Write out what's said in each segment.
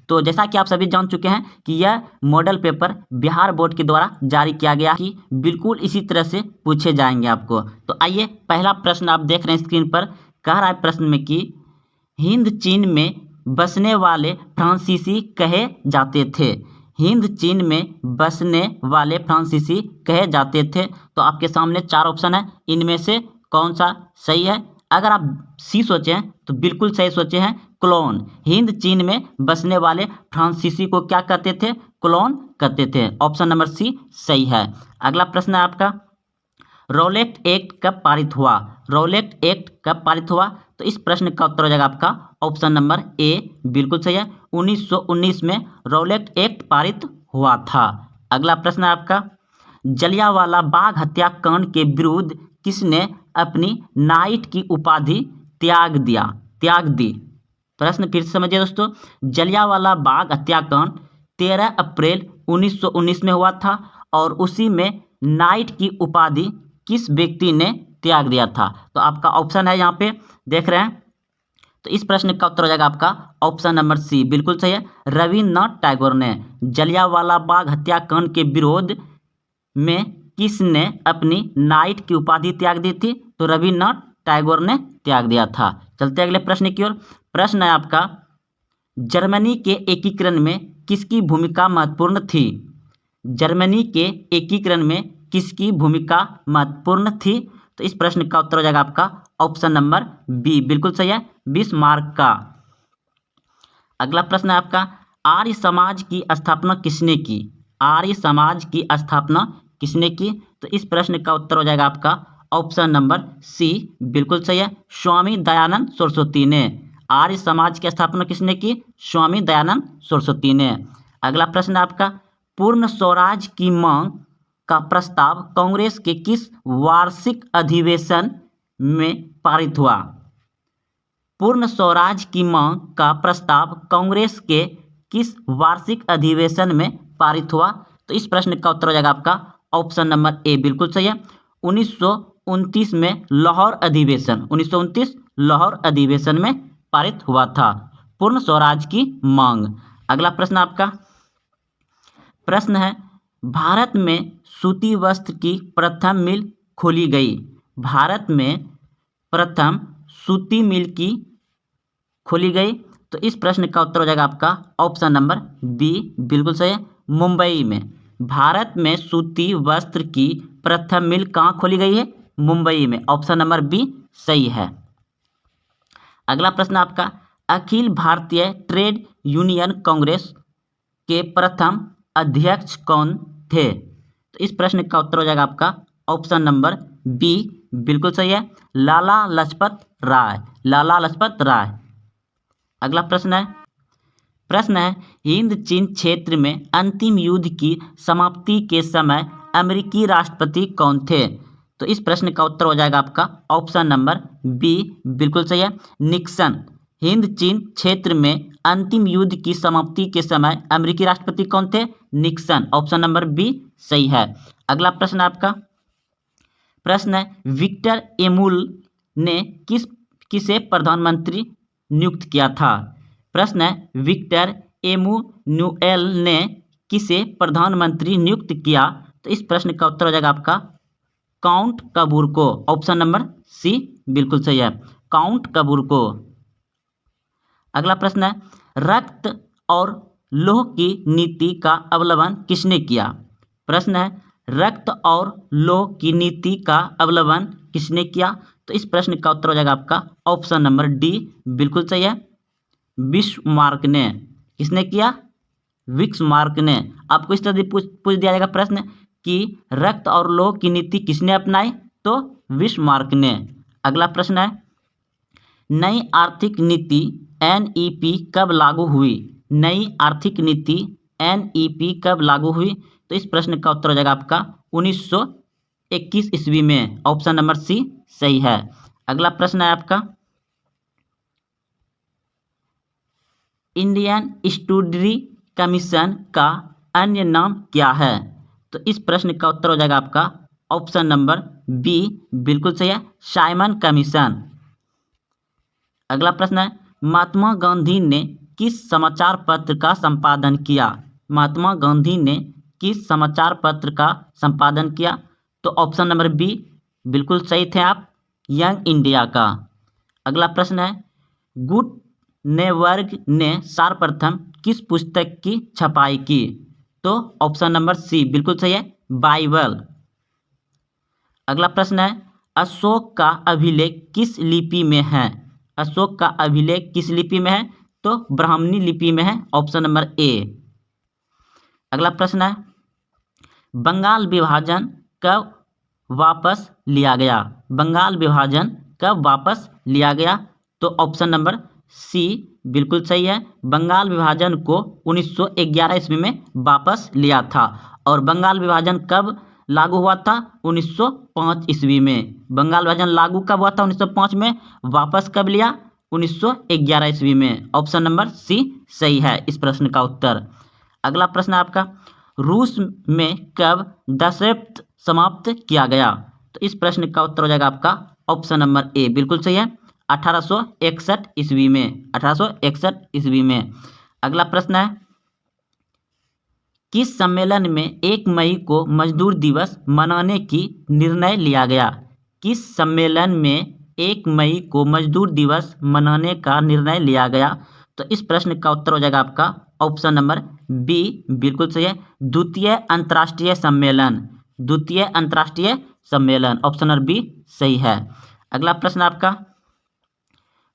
तो जैसा कि आप सभी जान चुके हैं कि यह मॉडल पेपर बिहार बोर्ड के द्वारा जारी किया गया कि बिल्कुल इसी तरह से पूछे जाएंगे आपको। तो आइए, पहला प्रश्न आप देख रहे हैं स्क्रीन पर। कह रहा है प्रश्न में कि हिंद चीन में बसने वाले फ्रांसीसी कहे जाते थे। हिंद चीन में बसने वाले फ्रांसीसी कहे जाते थे। तो आपके सामने 4 ऑप्शन है, इनमें से कौन सा सही है? अगर आप सी सोचे हैं तो बिल्कुल सही सोचे हैं, क्लोन। हिंद चीन में बसने वाले फ्रांसीसी को क्या कहते थे? क्लोन कहते थे। ऑप्शन नंबर सी सही है। अगला प्रश्न है आपका, रॉलेट एक्ट कब पारित हुआ? रॉलेट एक्ट कब पारित हुआ? तो इस प्रश्न का उत्तर हो जाएगा आपका ऑप्शन नंबर ए, बिल्कुल सही है। 1919 में रॉलेट एक्ट पारित हुआ था। अगला प्रश्न है आपका, जलियांवाला बाग हत्याकांड के विरुद्ध किसने अपनी नाइट की उपाधि त्याग दी? प्रश्न फिर से समझिए दोस्तों। जलियांवाला बाग हत्याकांड 13 अप्रैल 1919 में हुआ था और उसी में नाइट की उपाधि किस व्यक्ति ने त्याग दिया था? तो आपका ऑप्शन है यहाँ पे देख रहे हैं। तो इस प्रश्न का उत्तर हो जाएगा आपका ऑप्शन नंबर सी, बिल्कुल सही है। रविन्द्रनाथ टैगोर ने जलियांवाला बाग हत्याकांड के विरोध में किसने अपनी नाइट की उपाधि त्याग दी थी? तो रविन्द्रनाथ टैगोर ने त्याग दिया था। चलते अगले प्रश्न की ओर। प्रश्न है आपका, जर्मनी के एकीकरण में किसकी भूमिका महत्वपूर्ण थी? जर्मनी के एकीकरण में किसकी भूमिका महत्वपूर्ण थी? तो इस प्रश्न का उत्तर हो जाएगा आपका ऑप्शन नंबर बी, बिल्कुल सही है, बिस्मार्क का। अगला प्रश्न है आपका, आर्य समाज की स्थापना किसने की? आर्य समाज की स्थापना किसने की? तो इस प्रश्न का उत्तर हो जाएगा आपका ऑप्शन नंबर सी, बिल्कुल सही है, स्वामी दयानंद सरस्वती ने। आर्य समाज की स्थापना किसने की? स्वामी दयानंद सरस्वती ने। अगला प्रश्न है आपका, पूर्ण स्वराज की मांग का प्रस्ताव कांग्रेस के किस वार्षिक अधिवेशन में पारित हुआ? पूर्ण स्वराज की मांग का प्रस्ताव कांग्रेस के किस वार्षिक अधिवेशन में पारित हुआ? तो इस प्रश्न का उत्तर हो जाएगा आपका ऑप्शन नंबर ए, बिल्कुल सही है, 1929 में लाहौर अधिवेशन, 1929 लाहौर अधिवेशन में पारित हुआ था पूर्ण स्वराज की मांग। अगला प्रश्न आपका, प्रश्न है, भारत में सूती वस्त्र की प्रथम मिल खोली गई। भारत में प्रथम सूती मिल की खोली गई। तो इस प्रश्न का उत्तर हो जाएगा आपका ऑप्शन नंबर बी, बिल्कुल सही है, मुंबई में। भारत में सूती वस्त्र की प्रथम मिल कहाँ खोली गई है? मुंबई में। ऑप्शन नंबर बी सही है। अगला प्रश्न आपका, अखिल भारतीय ट्रेड यूनियन कांग्रेस के प्रथम अध्यक्ष कौन थे? तो इस प्रश्न का उत्तर हो जाएगा आपका ऑप्शन नंबर बी, बिल्कुल सही है, लाला लाजपत राय। लाला लाजपत राय। अगला प्रश्न है, हिंद चीन क्षेत्र में अंतिम युद्ध की समाप्ति के समय अमेरिकी राष्ट्रपति कौन थे? तो इस प्रश्न का उत्तर हो जाएगा आपका ऑप्शन नंबर बी, बिल्कुल सही है, निक्सन। हिंद चीन क्षेत्र में अंतिम युद्ध की समाप्ति के समय अमेरिकी राष्ट्रपति कौन थे? निक्सन। ऑप्शन नंबर बी सही है। अगला प्रश्न आपका, प्रश्न है, विक्टर एमुल ने किसे प्रधानमंत्री नियुक्त किया था? प्रश्न है, विक्टर एमुनुएल ने किसे प्रधानमंत्री नियुक्त किया? तो इस प्रश्न का उत्तर हो जाएगा आपका काउंट कपूर को। ऑप्शन नंबर सी, बिल्कुल सही है, काउंट कपूर को। अगला प्रश्न है, रक्त और लौह की नीति का अवलंबन किसने किया? प्रश्न है, रक्त और लौह की नीति का अवलंबन किसने किया? तो इस प्रश्न का उत्तर हो जाएगा आपका ऑप्शन नंबर डी, बिल्कुल सही है, बिस्मार्क ने। किसने किया? बिस्मार्क ने। आपको इस तरह पूछ दिया जाएगा प्रश्न कि रक्त और लौह की नीति किसने अपनाई? तो बिस्मार्क ने। अगला प्रश्न है, नई आर्थिक नीति एनईपी कब लागू हुई? नई आर्थिक नीति एनईपी कब लागू हुई? तो इस प्रश्न का उत्तर हो जाएगा आपका 1921 ईस्वी में। ऑप्शन नंबर सी सही है। अगला प्रश्न है आपका, इंडियन स्टूडरी कमीशन का अन्य नाम क्या है? तो इस प्रश्न का उत्तर हो जाएगा आपका ऑप्शन नंबर बी, बिल्कुल सही है, साइमन कमीशन। अगला प्रश्न है, महात्मा गांधी ने किस समाचार पत्र का संपादन किया? महात्मा गांधी ने किस समाचार पत्र का संपादन किया? तो ऑप्शन नंबर बी बिल्कुल सही थे आप, यंग इंडिया का। अगला प्रश्न है, गुटेनबर्ग ने सर्वप्रथम किस पुस्तक की छपाई की? तो ऑप्शन नंबर सी बिल्कुल सही है, बाइबल। अगला प्रश्न है, अशोक का अभिलेख किस लिपि में है? अशोक का अभिलेख किस लिपि में है? तो ब्राह्मणी लिपि में है, ऑप्शन नंबर ए। अगला प्रश्न है, बंगाल विभाजन कब वापस लिया गया? बंगाल विभाजन कब वापस लिया गया? तो ऑप्शन नंबर सी बिल्कुल सही है, बंगाल विभाजन को 1911 ईस्वी में वापस लिया था। और बंगाल विभाजन कब लागू हुआ था? 1905 ईस्वी में। बंगाल विभाजन लागू कब हुआ था? 1905 में। वापस कब लिया? 1911 ईस्वी में। ऑप्शन नंबर सी सही है इस प्रश्न का उत्तर। अगला प्रश्न आपका, रूस में कब दशरथ समाप्त किया गया? तो इस प्रश्न का उत्तर हो जाएगा आपका ऑप्शन नंबर ए बिल्कुल सही है, 1861 ईस्वी में। 1861 ईस्वी में। अगला प्रश्न है, किस सम्मेलन में 1 मई को मजदूर दिवस मनाने की निर्णय लिया गया? किस सम्मेलन में 1 मई को मजदूर दिवस मनाने का निर्णय लिया गया? तो इस प्रश्न का उत्तर हो जाएगा आपका ऑप्शन नंबर बी बिल्कुल सही है, द्वितीय अंतर्राष्ट्रीय सम्मेलन। द्वितीय अंतर्राष्ट्रीय सम्मेलन, ऑप्शन नंबर बी सही है। अगला प्रश्न आपका,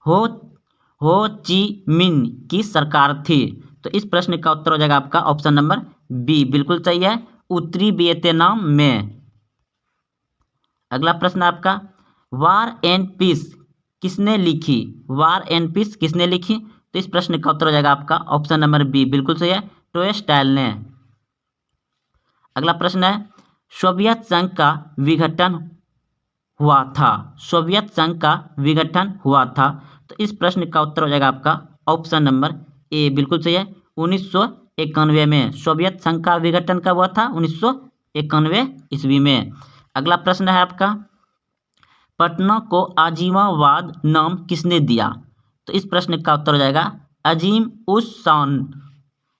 हो ची मिन की सरकार थी? तो इस प्रश्न का उत्तर हो जाएगा आपका ऑप्शन नंबर बी बिल्कुल सही है, उत्तरी वियतनाम में। अगला प्रश्न आपका, वार एंड पीस किसने लिखी? वार एंड पीस किसने लिखी? तो इस प्रश्न का उत्तर हो जाएगा आपका ऑप्शन नंबर बी बिल्कुल सही है, टॉलस्टॉय ने। अगला प्रश्न है, सोवियत संघ का विघटन हुआ था? सोवियत संघ का विघटन हुआ था? तो इस प्रश्न का उत्तर हो जाएगा आपका ऑप्शन नंबर ए बिल्कुल सही है, 1991 में। सोवियत संघ का विघटन कब हुआ था? 1991 ईस्वी में। अगला प्रश्न है आपका, पटना को आजीमाबाद नाम किसने दिया? तो इस प्रश्न का उत्तर हो जाएगा अजीम उस शान।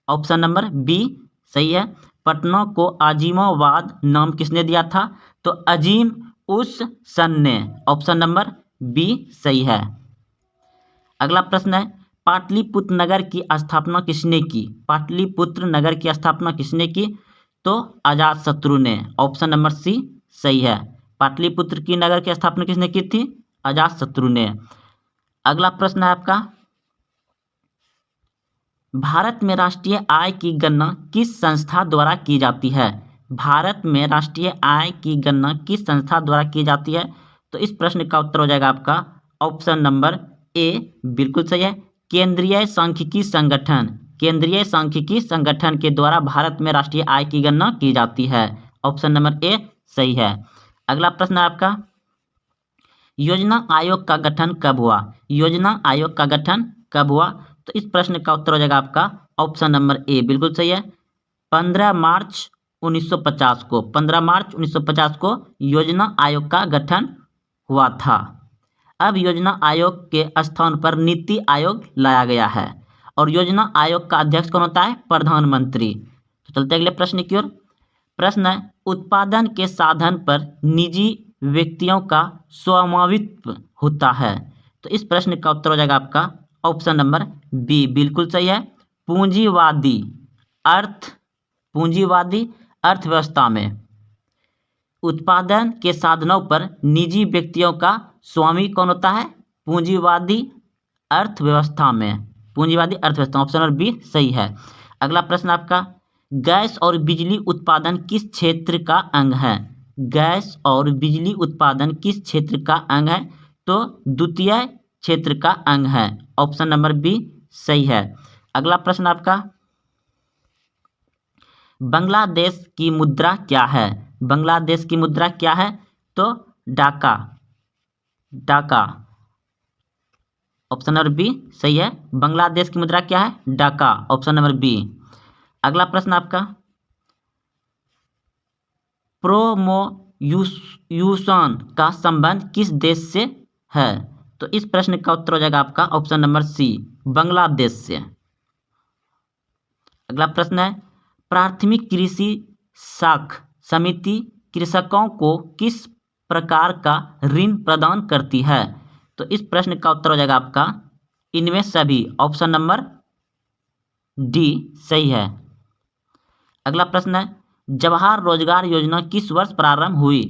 ऑप्शन नंबर बी सही है, पटना को आजीमाबाद नाम किसने दिया था? तो अजीम उस सन ने। ऑप्शन नंबर बी सही है। अगला प्रश्न है, पाटलिपुत्र नगर की स्थापना किसने की? पाटलिपुत्र नगर की स्थापना किसने की? तो अजातशत्रु ने। ऑप्शन नंबर सी सही है, पाटलिपुत्र की नगर की स्थापना किसने की थी? अजातशत्रु ने। अगला प्रश्न है आपका, भारत में राष्ट्रीय आय की गणना किस संस्था द्वारा की जाती है? भारत में राष्ट्रीय आय की गणना किस संस्था द्वारा की जाती है? तो इस प्रश्न का उत्तर हो जाएगा आपका ऑप्शन नंबर ए बिल्कुल सही है, केंद्रीय सांख्यिकी संगठन। केंद्रीय सांख्यिकी संगठन के द्वारा भारत में राष्ट्रीय आय की गणना की जाती है। ऑप्शन नंबर ए सही है। अगला प्रश्न है आपका, योजना आयोग का गठन कब हुआ? योजना आयोग का गठन कब हुआ? तो इस प्रश्न का उत्तर हो जाएगा आपका ऑप्शन नंबर ए बिल्कुल सही है, 15 मार्च 1950 को। 15 मार्च 1950 को योजना आयोग का गठन हुआ था। अब योजना आयोग के स्थान पर नीति आयोग लाया गया है और योजना आयोग का अध्यक्ष कौन होता है? प्रधानमंत्री। तो चलते अगले प्रश्न की ओर। प्रश्न है, उत्पादन के साधन पर निजी व्यक्तियों का स्वामित्व होता है? तो इस प्रश्न का उत्तर हो जाएगा आपका ऑप्शन नंबर बी बिल्कुल सही है, पूंजीवादी अर्थव्यवस्था में उत्पादन के साधनों पर निजी व्यक्तियों का स्वामी कौन होता है? पूंजीवादी अर्थव्यवस्था में। पूंजीवादी अर्थव्यवस्था, ऑप्शन नंबर बी सही है। अगला प्रश्न आपका, गैस और बिजली उत्पादन किस क्षेत्र का अंग है? गैस और बिजली उत्पादन किस क्षेत्र का अंग है? तो द्वितीय क्षेत्र का अंग है। ऑप्शन नंबर बी सही है। अगला प्रश्न आपका, बांग्लादेश की मुद्रा क्या है? बांग्लादेश की मुद्रा क्या है? तो डाका। ऑप्शन नंबर बी सही है, बांग्लादेश की मुद्रा क्या है? डाका। Option number B. अगला प्रश्न आपका, प्रोमोयूशन का संबंध किस देश से है? तो इस प्रश्न का उत्तर हो जाएगा आपका ऑप्शन नंबर सी, बांग्लादेश से। अगला प्रश्न है, प्राथमिक कृषि साख समिति कृषकों को किस प्रकार का ऋण प्रदान करती है? तो इस प्रश्न का उत्तर हो जाएगा आपका इनमें सभी, ऑप्शन नंबर डी सही है। अगला प्रश्न है, जवाहर रोजगार योजना किस वर्ष प्रारंभ हुई?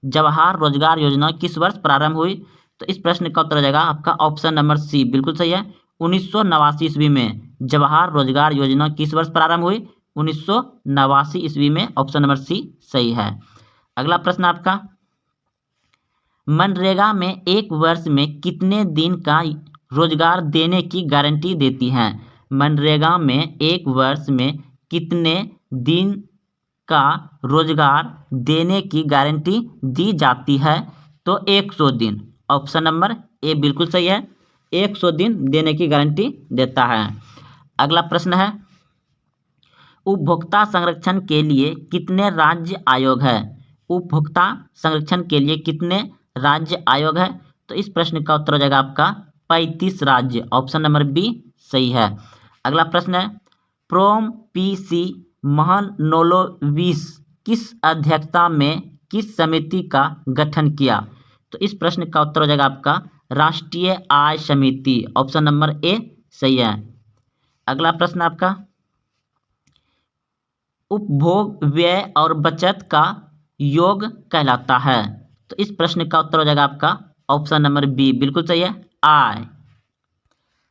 जवाहर रोजगार योजना किस वर्ष प्रारंभ हुई? तो इस प्रश्न का उत्तर हो जाएगा आपका ऑप्शन नंबर सी बिल्कुल सही है। 1989 ईस्वी में जवाहर रोजगार योजना किस वर्ष प्रारंभ हुई? 1989 ईस्वी में, ऑप्शन नंबर सी सही है। अगला प्रश्न आपका, मनरेगा में एक वर्ष में कितने दिन का रोजगार देने की गारंटी देती है? मनरेगा में एक वर्ष में कितने दिन का रोजगार देने की गारंटी दी जाती है? तो 100 दिन, ऑप्शन नंबर ए बिल्कुल सही है। 100 दिन देने की गारंटी देता है। अगला प्रश्न है, उपभोक्ता संरक्षण के लिए कितने राज्य आयोग है? उपभोक्ता संरक्षण के लिए कितने राज्य आयोग है? तो इस प्रश्न का उत्तर हो जाएगा आपका 35 राज्य, ऑप्शन नंबर बी सही है। अगला प्रश्न है, प्रोम पीसी महानोलोविस किस अध्यक्षता में किस समिति का गठन किया? तो इस प्रश्न का उत्तर हो जाएगा आपका राष्ट्रीय आय समिति, ऑप्शन नंबर ए सही है। अगला प्रश्न आपका, उपभोग व्यय और बचत का योग कहलाता है? तो इस प्रश्न का उत्तर हो जाएगा आपका ऑप्शन नंबर बी बिल्कुल सही है, आय।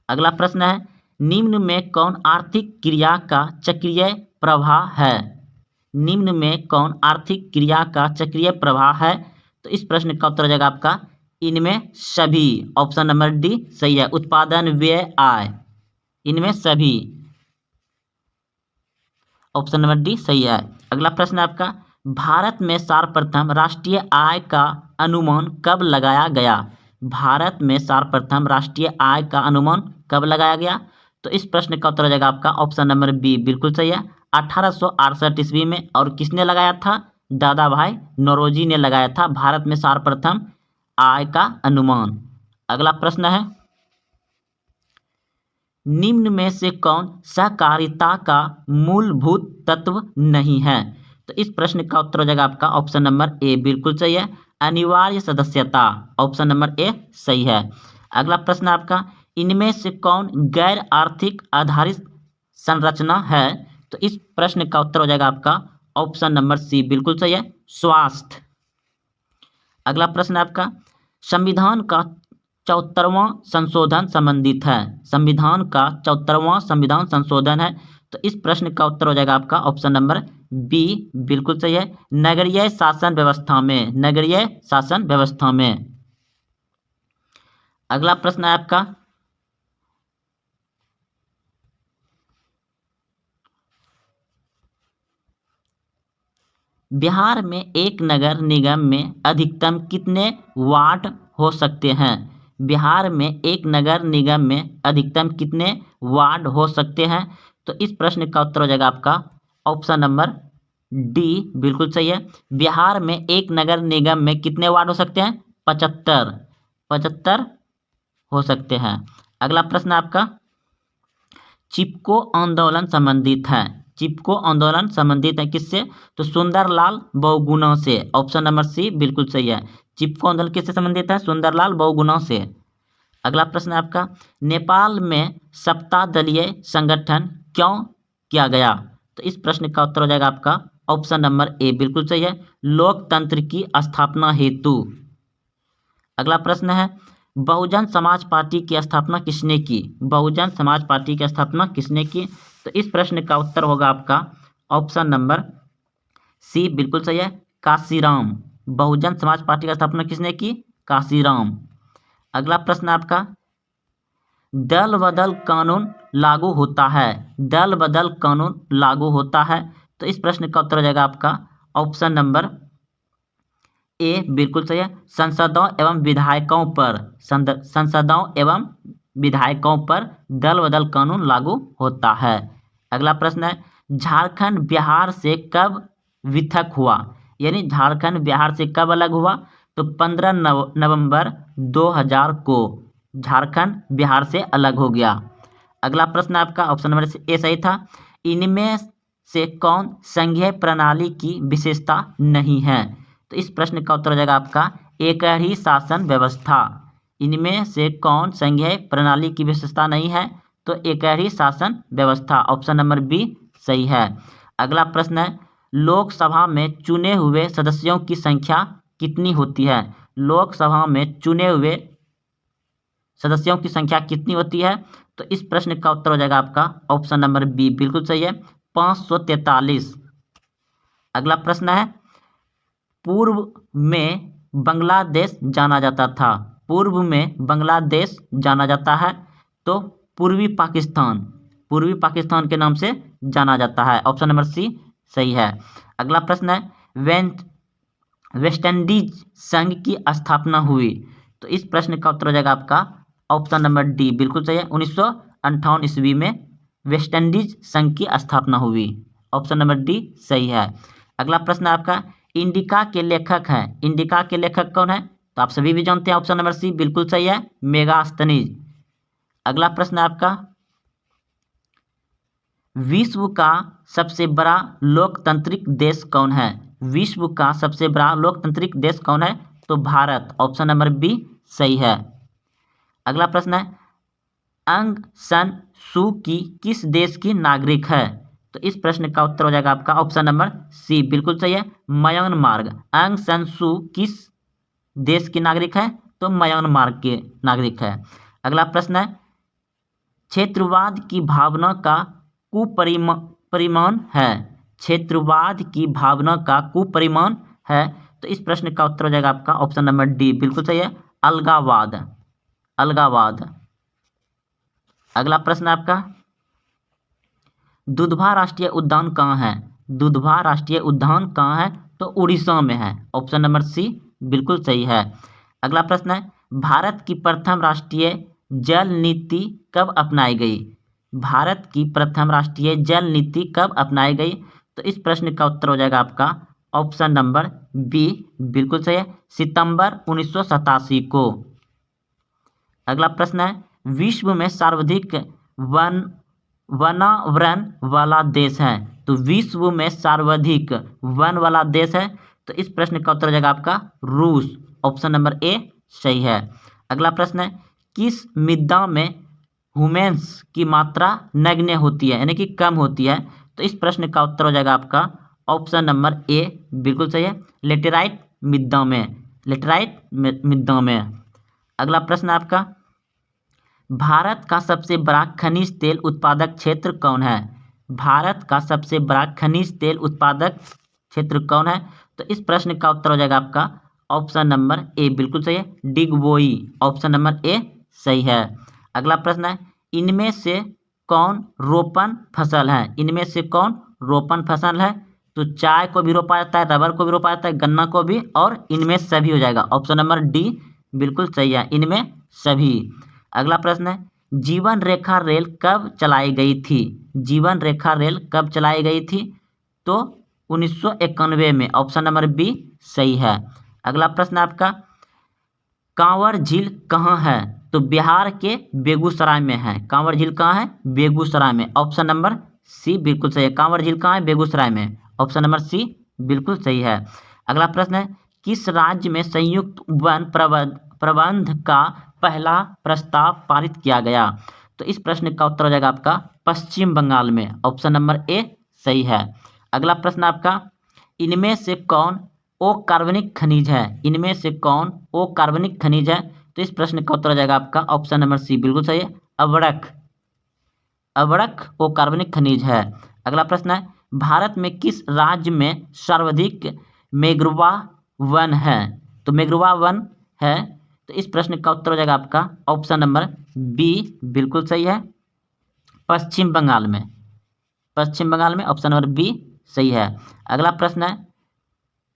अगला प्रश्न है, निम्न में कौन आर्थिक क्रिया का चक्रीय प्रवाह है? निम्न में कौन आर्थिक क्रिया का चक्रीय प्रवाह है? तो इस प्रश्न का उत्तर हो जाएगा आपका इनमें सभी, ऑप्शन नंबर डी सही है, उत्पादन व्यय आय, इनमें सभी, ऑप्शन नंबर डी सही है। अगला प्रश्न आपका, भारत में सर्वप्रथम राष्ट्रीय आय का अनुमान कब लगाया गया? भारत में सर्वप्रथम राष्ट्रीय आय का अनुमान कब लगाया गया? तो इस प्रश्न का उत्तर हो जाएगा आपका ऑप्शन नंबर बी बिल्कुल सही है, 1868 ईस्वी में। और किसने लगाया था? दादा भाई नौरोजी ने लगाया था भारत में सर्वप्रथम आय का अनुमान। अगला प्रश्न है, निम्न में से कौन सहकारिता का मूलभूत तत्व नहीं है? तो इस प्रश्न का उत्तर हो जाएगा आपका ऑप्शन नंबर ए बिल्कुल सही है, अनिवार्य सदस्यता, ऑप्शन नंबर ए सही है। अगला प्रश्न आपका, इनमें से कौन गैर आर्थिक आधारित संरचना है? तो इस प्रश्न का उत्तर हो जाएगा आपका ऑप्शन नंबर सी बिल्कुल सही है, स्वास्थ्य। अगला प्रश्न आपका, संविधान का 74वां संशोधन संबंधित है? संविधान का 74वां संविधान संशोधन है। तो इस प्रश्न का उत्तर हो जाएगा आपका ऑप्शन नंबर बी बिल्कुल सही है, नगरीय शासन व्यवस्था में, नगरीय शासन व्यवस्था में। अगला प्रश्न है आपका, बिहार में एक नगर निगम में अधिकतम कितने वार्ड हो सकते हैं? बिहार में एक नगर निगम में अधिकतम कितने वार्ड हो सकते हैं? तो इस प्रश्न का उत्तर हो जाएगा आपका ऑप्शन नंबर डी बिल्कुल सही है, बिहार में एक नगर निगम में कितने वार्ड हो सकते हैं? 75 हो सकते हैं। अगला प्रश्न आपका, चिपको आंदोलन संबंधित है? चिपको आंदोलन संबंधित है किससे? तो सुंदरलाल बहुगुणा से, ऑप्शन नंबर सी बिल्कुल सही है, चिपको आंदोलन किससे संबंधित है? सुंदरलाल बहुगुणा से। अगला प्रश्न आपका, नेपाल में सप्ताह दलीय संगठन क्यों किया गया? तो इस प्रश्न का उत्तर हो जाएगा आपका ऑप्शन नंबर ए बिल्कुल सही है, लोकतंत्र की स्थापना हेतु। अगला प्रश्न है, बहुजन समाज पार्टी की स्थापना किसने की? बहुजन समाज पार्टी की स्थापना किसने की? तो इस प्रश्न का उत्तर होगा आपका ऑप्शन नंबर सी बिल्कुल सही है, काशीराम। बहुजन समाज पार्टी की स्थापना किसने की? काशीराम। अगला प्रश्न आपका, दल बदल कानून लागू होता है? दल बदल कानून लागू होता है? तो इस प्रश्न का उत्तर हो जाएगा आपका ऑप्शन नंबर ए बिल्कुल सही है, संसदों एवं विधायकों पर, संसदों एवं विधायकों पर दल बदल कानून लागू होता है। अगला प्रश्न है, झारखंड बिहार से कब पृथक हुआ? यानी झारखंड बिहार से कब अलग हुआ? तो 15 नवंबर 2000 को झारखंड बिहार से अलग हो गया। अगला प्रश्न आपका ऑप्शन नंबर ए सही था, इनमें से कौन संघीय प्रणाली की विशेषता नहीं है? तो इस प्रश्न का उत्तर हो जाएगा आपका एकही शासन व्यवस्था। इनमें से कौन संघीय प्रणाली की विशेषता नहीं है? तो एकही शासन व्यवस्था, ऑप्शन नंबर बी सही है। अगला प्रश्न है, लोकसभा में चुने हुए सदस्यों की संख्या कितनी होती है? लोकसभा में चुने हुए सदस्यों की संख्या कितनी होती है? तो इस प्रश्न का उत्तर हो जाएगा आपका ऑप्शन नंबर बी बिल्कुल सही है, 543। अगला प्रश्न है, पूर्व में बांग्लादेश जाना जाता था। पूर्व में बांग्लादेश जाना जाता है तो पूर्वी पाकिस्तान के नाम से जाना जाता है, ऑप्शन नंबर सी सही है। अगला प्रश्न है, वेस्ट इंडीज संघ की स्थापना हुई। तो इस प्रश्न का उत्तर हो जाएगा आपका ऑप्शन नंबर डी बिल्कुल सही है, 1958 ईस्वी में वेस्ट इंडीज संघ की स्थापना हुई, ऑप्शन नंबर डी सही है। अगला प्रश्न आपका, इंडिका के लेखक हैं। इंडिका के लेखक कौन है? तो आप सभी भी जानते हैं, ऑप्शन नंबर सी बिल्कुल सही है, मेगास्थनीज। अगला प्रश्न आपका, विश्व का सबसे बड़ा लोकतांत्रिक देश कौन है? विश्व का सबसे बड़ा लोकतांत्रिक देश कौन है? तो भारत, ऑप्शन नंबर बी सही है। अगला प्रश्न है, अंग सन सू की किस देश की नागरिक है? तो इस प्रश्न का उत्तर हो जाएगा आपका ऑप्शन नंबर सी बिल्कुल सही है, म्यांमार। अंग सन सू किस देश की नागरिक है? तो म्यांमार के नागरिक है। अगला प्रश्न है, क्षेत्रवाद की भावना का कुपरिमाण है। क्षेत्रवाद की भावना का कुपरिमाण है। तो इस प्रश्न का उत्तर हो जाएगा आपका ऑप्शन नंबर डी बिल्कुल सही है, अलगावाद। अगला प्रश्न आपका, दुधवा राष्ट्रीय उद्यान कहाँ है? दुधवा राष्ट्रीय उद्यान कहाँ है? तो उड़ीसा में है, ऑप्शन नंबर सी बिल्कुल सही है। अगला प्रश्न है, भारत की प्रथम राष्ट्रीय जल नीति कब अपनाई गई? भारत की प्रथम राष्ट्रीय जल नीति कब अपनाई गई? तो इस प्रश्न का उत्तर हो जाएगा आपका ऑप्शन नंबर बी बिल्कुल सही है, सितंबर 1987 को। अगला प्रश्न है, विश्व में सर्वाधिक वनावरण वाला देश है। तो विश्व में सर्वाधिक वन वाला देश है। तो इस प्रश्न का उत्तर हो जाएगा आपका रूस, ऑप्शन नंबर ए सही है। अगला प्रश्न है, किस मृदा में ह्यूमस की मात्रा नगण्य होती है, यानी कि कम होती है? तो इस प्रश्न का उत्तर हो जाएगा आपका ऑप्शन नंबर ए बिल्कुल सही है, लेटेराइट मृदा में। अगला प्रश्न आपका, भारत का सबसे बड़ा खनिज तेल उत्पादक क्षेत्र कौन है? भारत का सबसे बड़ा खनिज तेल उत्पादक क्षेत्र कौन है? तो इस प्रश्न का उत्तर हो जाएगा आपका ऑप्शन नंबर ए बिल्कुल सही है, डिगबोई, ऑप्शन नंबर ए सही है। अगला प्रश्न है, इनमें से कौन रोपण फसल है? इनमें से कौन रोपण फसल है? तो चाय को भी रोपा जाता है, रबर को भी रोपा जाता है, गन्ना को भी, और इनमें सभी हो जाएगा, ऑप्शन नंबर डी बिल्कुल सही है, इनमें सभी। अगला प्रश्न है, जीवन रेखा रेल कब चलाई गई थी? जीवन रेखा रेल कब चलाई गई थी? तो 1991 में, ऑप्शन नंबर बी सही है। अगला प्रश्न आपका, कांवर झील कहाँ है? तो बिहार के बेगूसराय में है। कांवर झील कहाँ है? बेगूसराय में, ऑप्शन नंबर सी बिल्कुल सही है। कांवर झील कहाँ है? बेगूसराय में, ऑप्शन नंबर सी बिल्कुल सही है। अगला प्रश्न है, किस राज्य में संयुक्त वन प्रबंध का पहला प्रस्ताव पारित किया गया? तो इस प्रश्न का उत्तर हो जाएगा आपका पश्चिम बंगाल में, ऑप्शन नंबर ए सही है। अगला प्रश्न आपका, इनमें से कौन अकार्बनिक खनिज है? इनमें से कौन अकार्बनिक खनिज है? तो इस प्रश्न का उत्तर हो जाएगा आपका ऑप्शन नंबर सी बिल्कुल सही है, अवरक अकार्बनिक खनिज है। अगला प्रश्न है, भारत में किस राज्य में सर्वाधिक मैंग्रोव वन है? तो मैंग्रोव वन है। तो इस प्रश्न का उत्तर हो जाएगा आपका ऑप्शन नंबर बी बिल्कुल सही है, पश्चिम बंगाल में, ऑप्शन नंबर बी सही है। अगला प्रश्न है,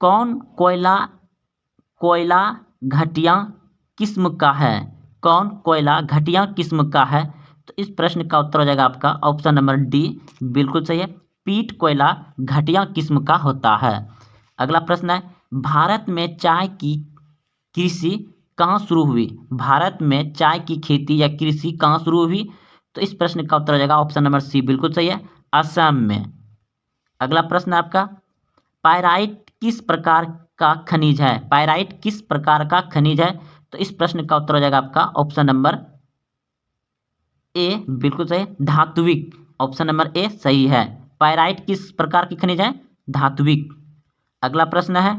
कौन कोयला घटिया किस्म का है? कौन कोयला घटिया किस्म का है? तो इस प्रश्न का उत्तर हो जाएगा आपका ऑप्शन नंबर डी बिल्कुल सही है, पीट कोयला घटिया किस्म का होता है। अगला प्रश्न है, भारत में चाय की कृषि कहाँ शुरू हुई? भारत में चाय की खेती या कृषि कहाँ शुरू हुई? तो इस प्रश्न का उत्तर हो जाएगा ऑप्शन नंबर सी बिल्कुल सही है, असम में। अगला प्रश्न आपका, पायराइट किस प्रकार का खनिज है? पायराइट किस प्रकार का खनिज है? तो इस प्रश्न का उत्तर हो जाएगा आपका ऑप्शन नंबर ए, बिल्कुल सही, धात्विक। ऑप्शन नंबर ए सही है। पायराइट किस प्रकार की खनिज है? धात्विक। अगला प्रश्न है,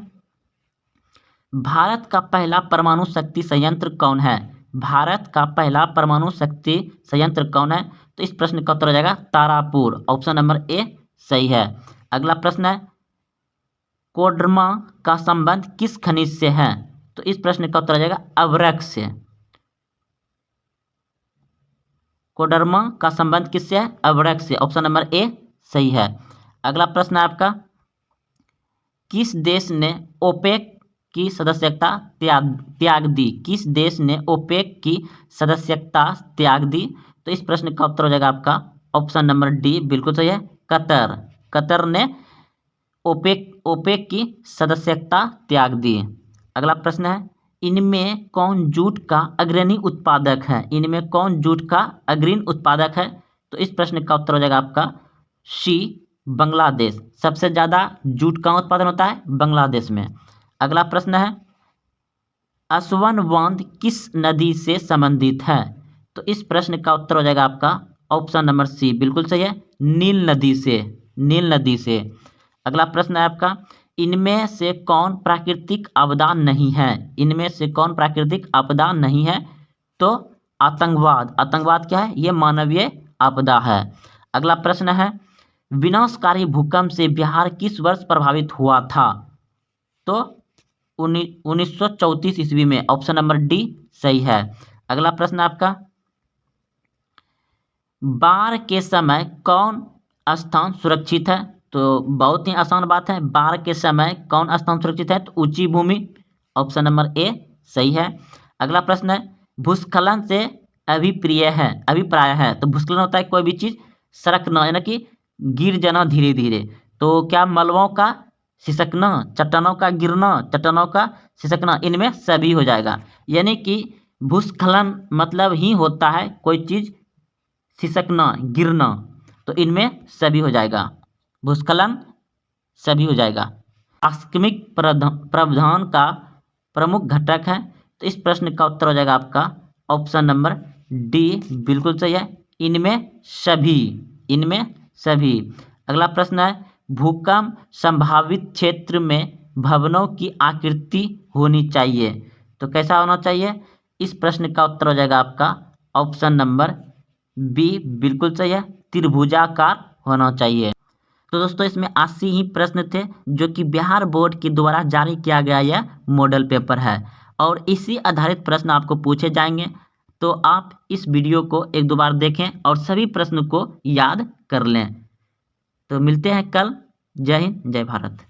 भारत का पहला परमाणु शक्ति संयंत्र कौन है? भारत का पहला परमाणु शक्ति संयंत्र कौन है? तो इस प्रश्न का उत्तर हो जाएगा तारापुर। ऑप्शन नंबर ए सही है। अगला प्रश्न है, कोडरमा का संबंध किस खनिज से है? तो इस प्रश्न का उत्तर हो जाएगा अभ्रक से। कोडरमा का संबंध किससे है? अभ्रक से। ऑप्शन नंबर ए सही है। अगला प्रश्न है आपका, किस देश ने ओपेक की सदस्यता त्याग दी? किस देश ने ओपेक की सदस्यता त्याग दी? तो इस प्रश्न का उत्तर हो जाएगा आपका ऑप्शन नंबर डी, बिल्कुल सही है, कतर। कतर ने ओपेक की सदस्यता त्याग दी। अगला प्रश्न है, इनमें कौन जूट का अग्रणी उत्पादक है? इनमें कौन जूट का अग्रणी उत्पादक है? तो इस प्रश्न का उत्तर हो जाएगा आपका सी, बांग्लादेश। सबसे ज़्यादा जूट का उत्पादन होता है बांग्लादेश में। अगला प्रश्न है, असवन बांध किस नदी से संबंधित है? तो इस प्रश्न का उत्तर हो जाएगा आपका ऑप्शन नंबर सी, बिल्कुल सही है, नील नदी से। नील नदी से। अगला प्रश्न है आपका, इनमें से कौन प्राकृतिक आपदा नहीं है? इनमें से कौन प्राकृतिक आपदा नहीं है? तो आतंकवाद। आतंकवाद क्या है? ये मानवीय आपदा है। अगला प्रश्न है, विनाशकारी भूकंप से बिहार किस वर्ष प्रभावित हुआ था? तो 1934 ईस्वी में। ऑप्शन नंबर डी सही है। अगला प्रश्न आपका, बाढ़ के समय कौन स्थान सुरक्षित है? तो बहुत ही आसान बात है, बाढ़ के समय कौन स्थान सुरक्षित है? तो ऊंची भूमि। ऑप्शन नंबर ए सही है। अगला प्रश्न है, भूस्खलन से अभिप्राय है। तो भूस्खलन होता है कोई भी चीज सरकना, यानी कि गिर जाना धीरे धीरे। तो क्या मलबों का सिसकना, चट्टानों का गिरना, चट्टानों का सिसकना, इनमें सभी हो जाएगा। यानी कि भूस्खलन मतलब ही होता है कोई चीज सिसकना, गिरना, तो इनमें सभी हो जाएगा। भूस्खलन सभी हो जाएगा। आकस्मिक प्रावधान का प्रमुख घटक है। तो इस प्रश्न का उत्तर हो जाएगा आपका ऑप्शन नंबर डी, बिल्कुल सही है, इनमें सभी। इनमें सभी। अगला प्रश्न है, भूकंप संभावित क्षेत्र में भवनों की आकृति होनी चाहिए। तो कैसा होना चाहिए? इस प्रश्न का उत्तर हो जाएगा आपका ऑप्शन नंबर बी, बिल्कुल सही है, त्रिभुजाकार होना चाहिए। तो दोस्तों इसमें 80 ही प्रश्न थे जो कि बिहार बोर्ड के द्वारा जारी किया गया यह मॉडल पेपर है और इसी आधारित प्रश्न आपको पूछे जाएंगे। तो आप इस वीडियो को एक दो बार देखें और सभी प्रश्न को याद कर लें। तो मिलते हैं कल। जय हिंद, जय भारत।